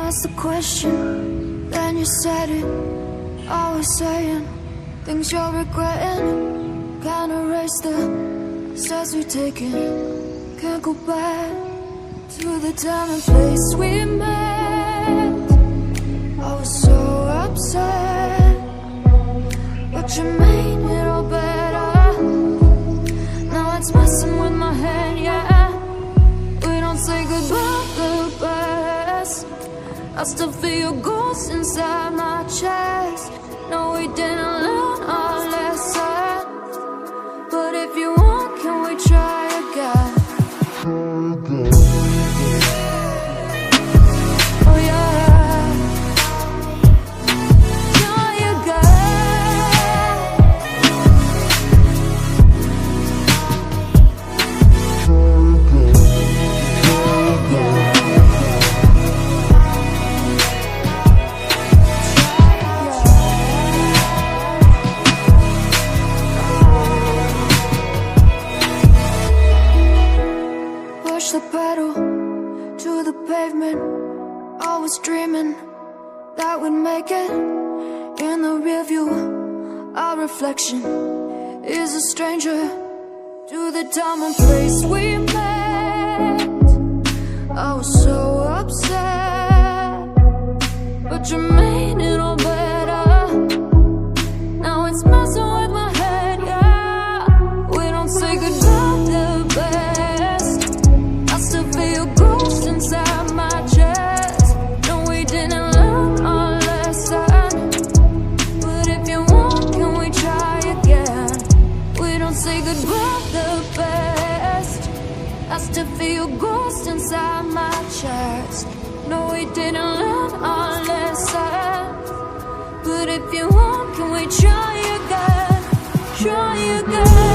asked the question, then you said it. Always saying things you're regretting. Can't erase the steps we've taken. Can't go back to the time and place we met. I was so upset, but you made it all better. Now it's messing with my head, yeah. We don't say goodbye the best. I still feel your ghost inside my chest. No, we didn't learn our lesson, but if you want, can we try again? Oh yeah, try again. Push the pedal to the pavement. I was dreaming that we'd make it. In the rear view, our reflection is a stranger to the time and place we met. I was so upset, but you made it all better. Now it's messing with my head, yeah. We don't say goodbye the best. I still feel your ghost inside my chest. No, we didn't learn our lesson, but if you want, can we try again? We don't say goodbye the best. I still feel your ghost inside my chest. No, we didn't learn our lesson, but if you want, can we try again? Try again.